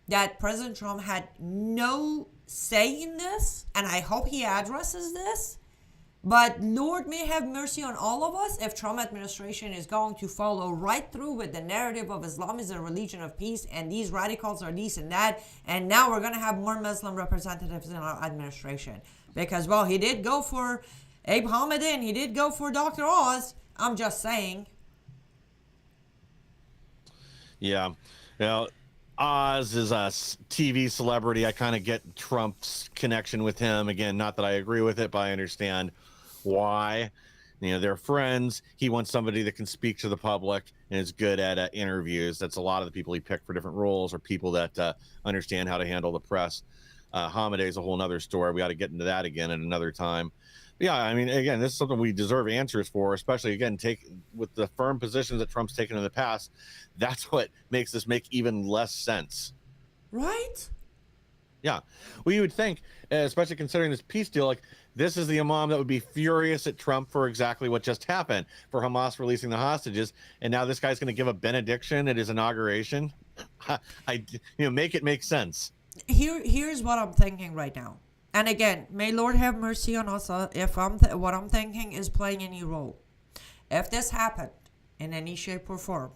that President Trump had no say in this, and I hope he addresses this. But Lord may have mercy on all of us if Trump administration is going to follow right through with the narrative of Islam is a religion of peace and these radicals are this and that. And now we're going to have more Muslim representatives in our administration. Because, well, he did go for Abe Hamidin. He did go for Dr. Oz. I'm just saying. Yeah. Now, Oz is a TV celebrity. I kind of get Trump's connection with him. Again, not that I agree with it, but I understand why. They're friends. He wants somebody that can speak to the public and is good at interviews. That's a lot of the people he picked for different roles, or people that understand how to handle the press. Hamadeh is a whole nother story. We got to get into that again at another time. But yeah, I mean, again, this is something we deserve answers for, especially, again, with the firm positions that Trump's taken in the past. That's what makes this make even less sense. Right? Yeah. Well, you would think, especially considering this peace deal, like, this is the imam that would be furious at Trump for exactly what just happened, for Hamas releasing the hostages. And now this guy's going to give a benediction at his inauguration. Make it make sense. Here's what I'm thinking right now. And again, may Lord have mercy on us if what I'm thinking is playing any role. If this happened in any shape or form,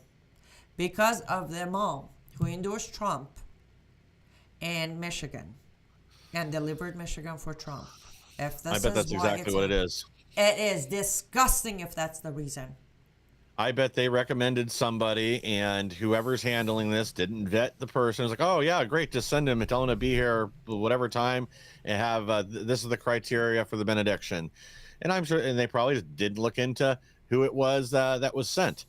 because of the imam who endorsed Trump in Michigan and delivered Michigan for Trump, if this I bet that's exactly what it is. It is disgusting if that's the reason. I bet they recommended somebody, and whoever's handling this didn't vet the person. It's like, oh yeah, great, just send him and tell him to be here whatever time and have this is the criteria for the benediction. And I'm sure, and they probably just didn't look into who it was that was sent.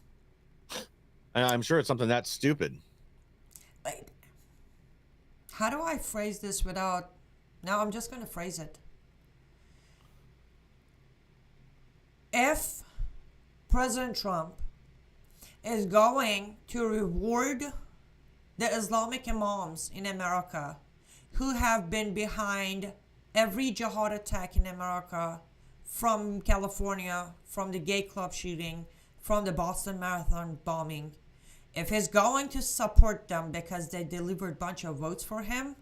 And I'm sure it's something that stupid. Wait, how do I phrase this without? No, I'm just going to phrase it. If President Trump is going to reward the Islamic imams in America who have been behind every jihad attack in America, from California, from the gay club shooting, from the Boston Marathon bombing, if he's going to support them because they delivered a bunch of votes for him,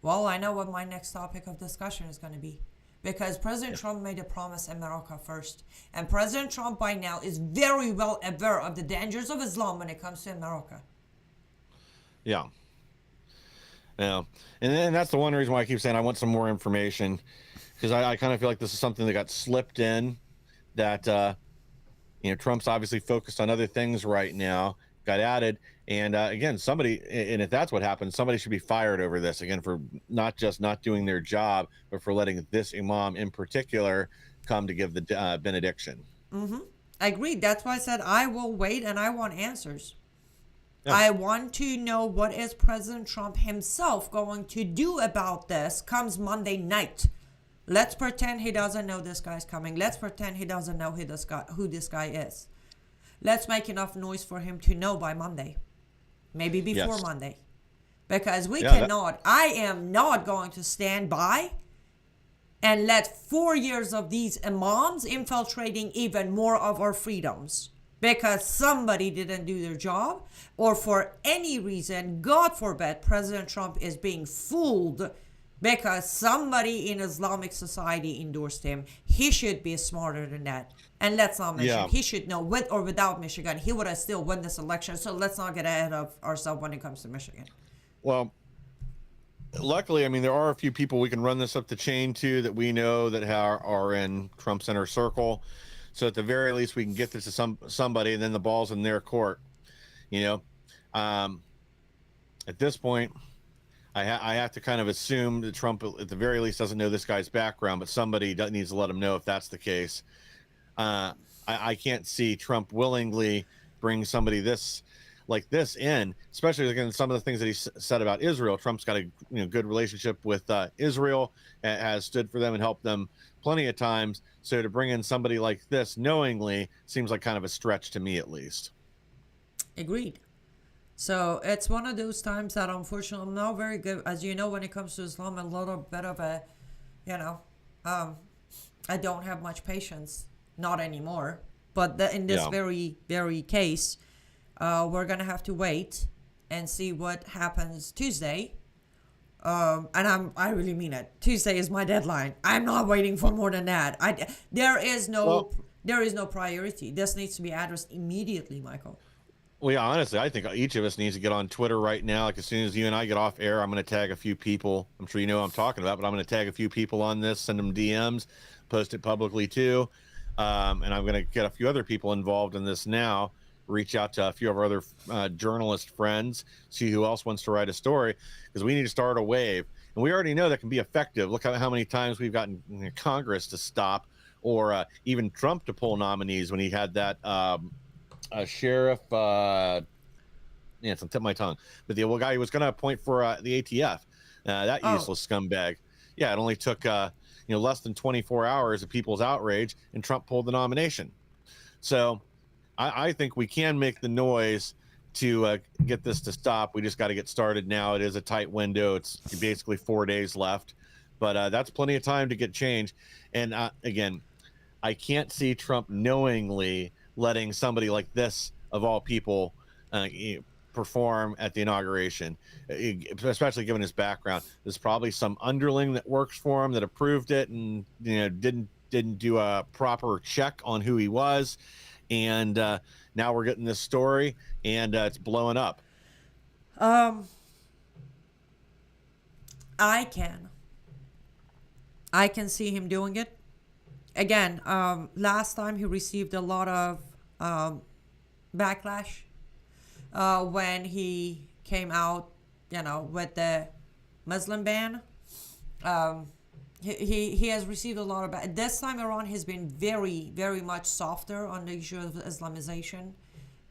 well, I know what my next topic of discussion is going to be. Because President Trump made a promise America first. And President Trump by now is very well aware of the dangers of Islam when it comes to America. Yeah. Yeah. And that's the one reason why I keep saying I want some more information. Because I kind of feel like this is something that got slipped in. That, Trump's obviously focused on other things right now. Got added. And again, somebody, and if that's what happened, somebody should be fired over this, again, for not just not doing their job, but for letting this imam in particular come to give the benediction. Mm-hmm. I agree. That's why I said I will wait and I want answers. Yeah. I want to know what is President Trump himself going to do about this comes Monday night. Let's pretend he doesn't know this guy's coming. Let's pretend he doesn't know who this guy is. Let's make enough noise for him to know by Monday. Maybe before Monday. Because we cannot, I am not going to stand by and let 4 years of these imams infiltrating even more of our freedoms. Because somebody didn't do their job, or for any reason, God forbid, President Trump is being fooled because somebody in Islamic society endorsed him. He should be smarter than that. And let's not mention, he should know, with or without Michigan, he would have still won this election. So let's not get ahead of ourselves when it comes to Michigan. Well, luckily, I mean, there are a few people we can run this up the chain to that we know that are in Trump's inner circle. So at the very least, we can get this to somebody, and then the ball's in their court. At this point, I have to kind of assume that Trump, at the very least, doesn't know this guy's background, but somebody needs to let him know if that's the case. I can't see Trump willingly bring somebody like this in, especially again some of the things that he said about Israel. Trump's got a good relationship with Israel, has stood for them and helped them plenty of times. So to bring in somebody like this knowingly seems like kind of a stretch to me, at least. Agreed. So it's one of those times that unfortunately I'm not very good, as you know, when it comes to Islam, a little bit of a, I don't have much patience. Not anymore. But in this Yeah. very, very case, we're going to have to wait and see what happens Tuesday. And I really mean it. Tuesday is my deadline. I'm not waiting for more than that. There is Well, no priority. This needs to be addressed immediately, Michael. well, yeah, honestly, I think each of us needs to get on Twitter right now. Like as soon as you and I get off air, I'm going to tag a few people. I'm sure you know what I'm talking about, but I'm going to tag a few people on this, send them DMs, post it publicly too. And I'm going to get a few other people involved in this now. Reach out to a few of our other journalist friends, see who else wants to write a story, because we need to start a wave. And we already know that can be effective. Look at how many times we've gotten Congress to stop, or even Trump to pull nominees when he had that sheriff. Yeah, it's on the tip of my tongue. But the guy who was going to appoint for the ATF, that Oh, useless scumbag. Yeah, it only took less than 24 hours of people's outrage, and Trump pulled the nomination. So I think we can make the noise to get this to stop. We just got to get started now. It is a tight window. It's basically 4 days left, but that's plenty of time to get change. And again, I can't see Trump knowingly letting somebody like this, of all people, perform at the inauguration, especially given his background. There's probably some underling that works for him that approved it, and didn't do a proper check on who he was, and now we're getting this story, and it's blowing up. um, I can see him doing it. Again, last time he received a lot of backlash when he came out, with the Muslim ban. Um, he has received a lot of this time around. He's been very, very much softer on the issue of Islamization.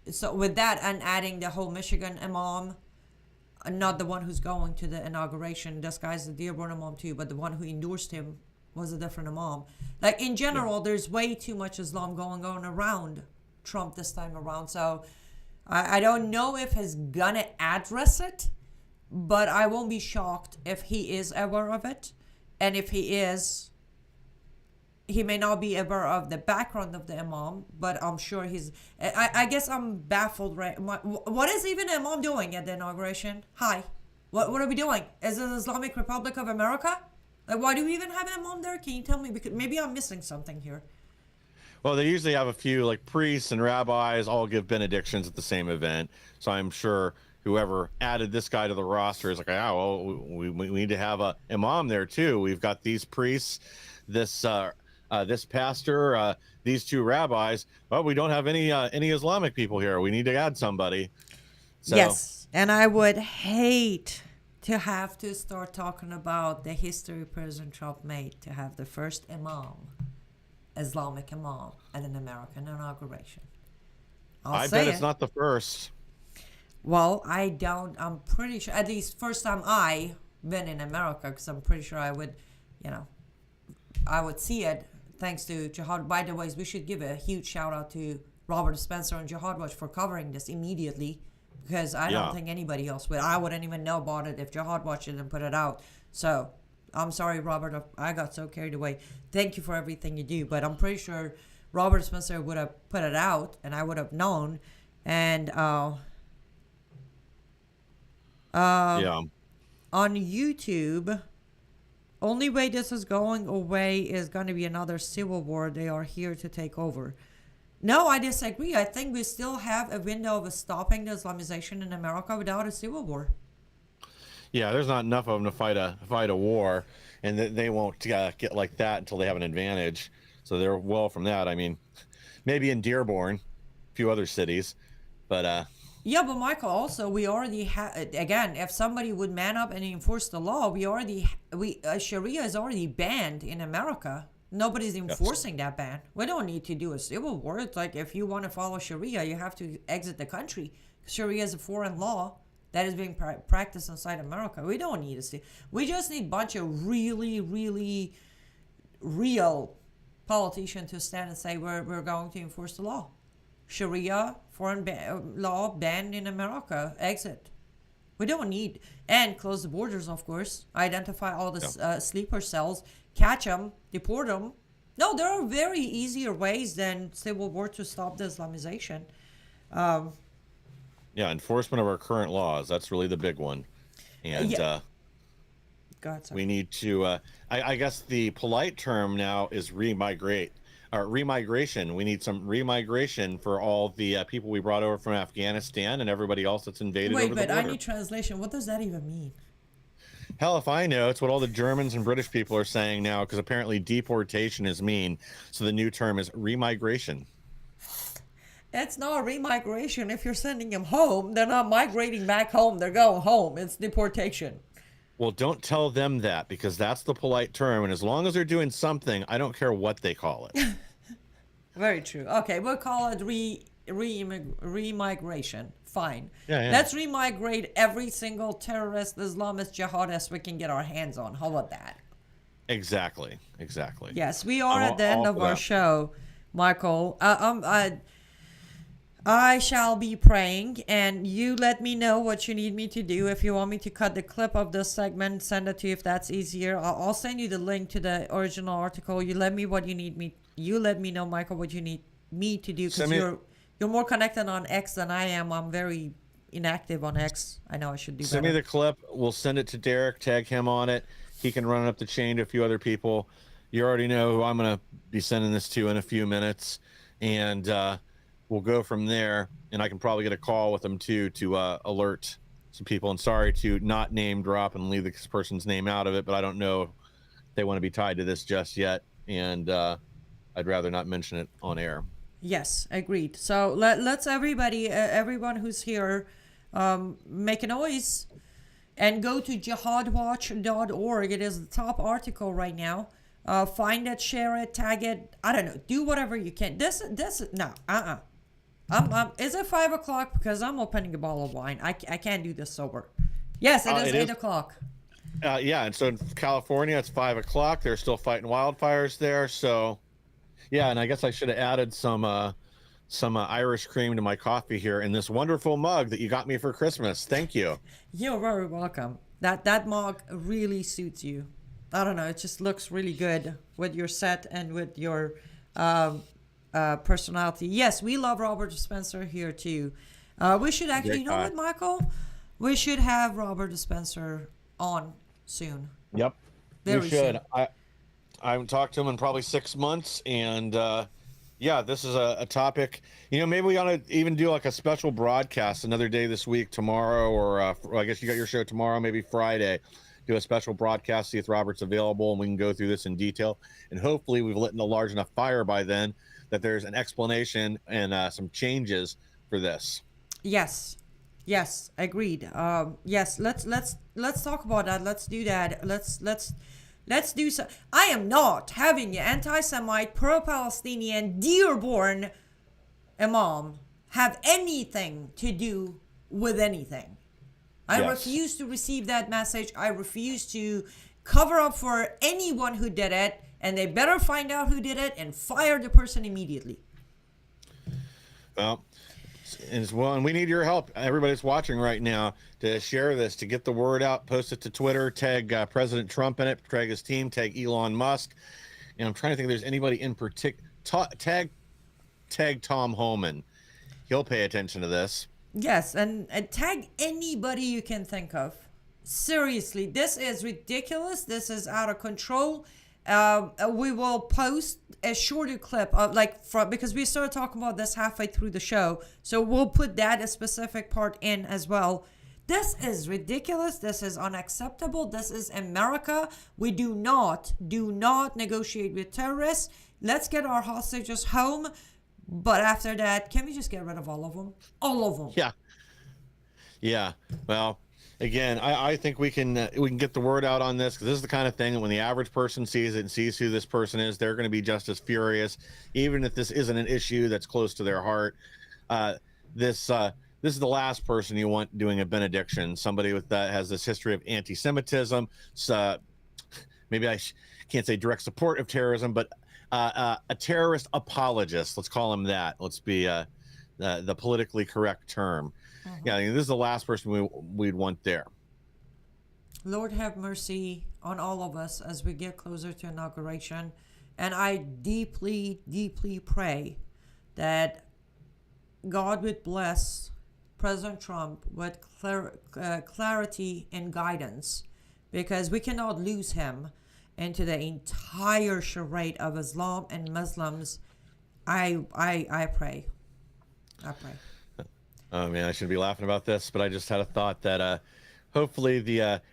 So with that, and adding the whole Michigan imam, not the one who's going to the inauguration. This guy's the Dearborn imam too, but the one who endorsed him was a different imam. Like in general, there's way too much Islam going on around Trump this time around. So I don't know if he's gonna address it, but I won't be shocked if he is aware of it. And if he is, he may not be aware of the background of the imam, but I'm sure he's. I guess I'm baffled. Right? What is even the imam doing at the inauguration? Hi, what are we doing? Is it the Islamic Republic of America? Like, why do we even have an imam there? Can you tell me? Because maybe I'm missing something here. Well, they usually have a few like priests and rabbis all give benedictions at the same event. So I'm sure whoever added this guy to the roster is like, oh, well, we need to have a imam there too. We've got these priests, this this pastor, these two rabbis. Well, we don't have any Islamic people here. We need to add somebody. So, Yes, and I would hate to have to start talking about the history President Trump made to have the first Islamic imam at an American inauguration. I bet it's not the first. Well, I'm pretty sure, at least first time I been in America, because I'm pretty sure I would see it thanks to Jihad. By the way, we should give a huge shout out to Robert Spencer and Jihad Watch for covering this immediately, because I don't think anybody else would. I wouldn't even know about it if Jihad Watch didn't put it out. So I'm sorry, Robert. I got so carried away. Thank you for everything you do, but I'm pretty sure Robert Spencer would have put it out, and I would have known. And on YouTube, only way this is going away is going to be another civil war. They are here to take over. No, I disagree. I think we still have a window of stopping the Islamization in America without a civil war. Yeah, there's not enough of them to fight a war, and they won't get like that until they have an advantage. So they're well from that. I mean, maybe in Dearborn, a few other cities, but yeah, but Michael, also we already again, if somebody would man up and enforce the law, Sharia is already banned in America. Nobody's enforcing that ban. We don't need to do a civil war. It's like if you want to follow Sharia, you have to exit the country. Sharia is a foreign law that is being practiced inside America. We don't need to. We just need a bunch of really, really real politicians to stand and say we're going to enforce the law. Sharia, foreign law banned in America. Exit. We don't need, and close the borders, of course. Identify all the sleeper cells, catch them, deport them. No, there are very easier ways than civil war to stop the Islamization. Um, Yeah, enforcement of our current laws. That's really the big one. And yeah. God, sorry. we need to, I guess the polite term now is remigrate. Or remigration. We need some remigration for all the people we brought over from Afghanistan and everybody else that's invaded Wait, over the but I border. need translation. What does that even mean? Hell if I know. It's what all the Germans and British people are saying now, because apparently deportation is mean. So the new term is remigration. It's not remigration. If you're sending them home, they're not migrating back home. They're going home. It's deportation. Well, don't tell them that, because that's the polite term. And as long as they're doing something, I don't care what they call it. Very true. Okay, we'll call it remigration. Fine. Yeah, yeah. Let's remigrate every single terrorist, Islamist, jihadist we can get our hands on. How about that? Exactly. Yes, we are I'm at the end all of for our that. show, Michael. I shall be praying, and you let me know what you need me to do. If you want me to cut the clip of this segment, send it to you if that's easier. I'll send you the link to the original article. You let me what you need me. You let me know, Michael, what you need me to do, because you're more connected on X than I am. I'm very inactive on X. I know I should do better. Send me the clip. We'll send it to Derek. Tag him on it. He can run it up the chain to a few other people. You already know who I'm going to be sending this to in a few minutes, and we'll go from there. And I can probably get a call with them too to alert some people. And sorry to not name drop and leave this person's name out of it, but I don't know if they want to be tied to this just yet, and I'd rather not mention it on air. Yes, agreed. So let's everybody, everyone who's here, make a noise and go to jihadwatch.org. It is the top article right now. Find it, share it, tag it. I don't know. Do whatever you can. No. Is it 5 o'clock? Because I'm opening a bottle of wine. I can't do this sober. Yes, it is 8 o'clock. Yeah, and so in California, it's 5 o'clock. They're still fighting wildfires there. So, yeah, and I guess I should have added some Irish cream to my coffee here in this wonderful mug that you got me for Christmas. Thank you. You're very welcome. That mug really suits you. I don't know. It just looks really good with your set and with your personality. Yes, we love Robert Spencer here too. We should actually, you know what, Michael? We should have Robert Spencer on soon. Yep. Very we should. soon. I haven't talked to him in probably 6 months, and yeah, this is a topic. You know, maybe we ought to even do like a special broadcast another day this week, tomorrow, or I guess you got your show tomorrow, maybe Friday. Do a special broadcast, see if Robert's available, and we can go through this in detail. And hopefully, we've lit a large enough fire by then that there's an explanation and some changes for this. Yes, agreed. Yes, let's talk about that. Let's do that. Let's do so. I am not having an anti-Semite, pro-Palestinian, Dearborn imam have anything to do with anything. I refuse to receive that message. I refuse to cover up for anyone who did it, and they better find out who did it and fire the person immediately. Well, and we need your help. Everybody's watching right now to share this, to get the word out, post it to Twitter, tag President Trump in it, tag his team, tag Elon Musk. And I'm trying to think if there's anybody in particular. Tag Tom Homan. He'll pay attention to this. Yes, and tag anybody you can think of. Seriously, this is ridiculous. This is out of control. We will post a shorter clip of because we started talking about this halfway through the show, so we'll put that a specific part in as well. This is ridiculous. This is unacceptable. This is America. We do not negotiate with terrorists. Let's get our hostages home. But after that, can we just get rid of all of them? All of them. Yeah. Well, again, I think we can get the word out on this, because this is the kind of thing that when the average person sees it and sees who this person is, they're going to be just as furious, even if this isn't an issue that's close to their heart. This is the last person you want doing a benediction. Somebody with that has this history of anti-Semitism. So maybe I can't say direct support of terrorism, but a terrorist apologist. Let's call him that. Let's be the politically correct term. Yeah, I mean, this is the last person we'd want there. Lord have mercy on all of us as we get closer to inauguration. And I deeply, deeply pray that God would bless President Trump with clarity and guidance, because we cannot lose him into the entire charade of Islam and Muslims. I pray. I pray. Oh man, I should be laughing about this, but I just had a thought that hopefully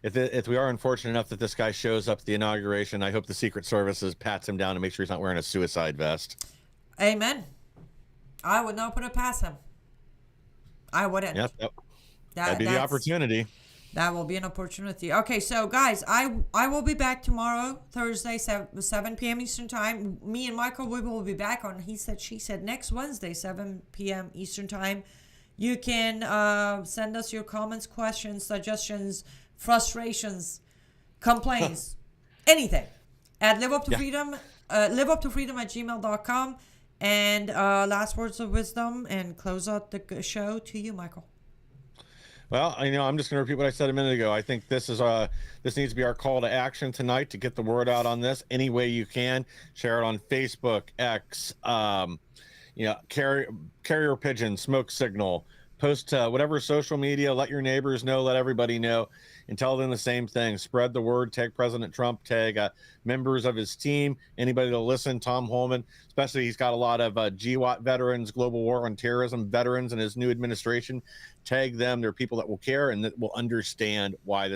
if we are unfortunate enough that this guy shows up at the inauguration, I hope the Secret Services pats him down to make sure he's not wearing a suicide vest. Amen. I would not put it past him. I wouldn't. Yep, that'd be the opportunity. That will be an opportunity. Okay, so guys, I will be back tomorrow, Thursday, 7 p.m. Eastern Time. Me and Michael, we will be back on He Said, She Said next Wednesday, 7 p.m. Eastern Time. You can send us your comments, questions, suggestions, frustrations, complaints, anything at liveuptofreedom at gmail.com. And last words of wisdom and close out the show to you, Michael. Well, I'm just going to repeat what I said a minute ago. I think this needs to be our call to action tonight to get the word out on this any way you can. Share it on Facebook, X, carrier pigeon, smoke signal, post whatever social media, let your neighbors know, let everybody know, and tell them the same thing. Spread the word, tag President Trump, tag members of his team, anybody to listen, Tom Holman, especially he's got a lot of GWAT veterans, global war on terrorism veterans in his new administration. Tag them. They're people that will care and that will understand why this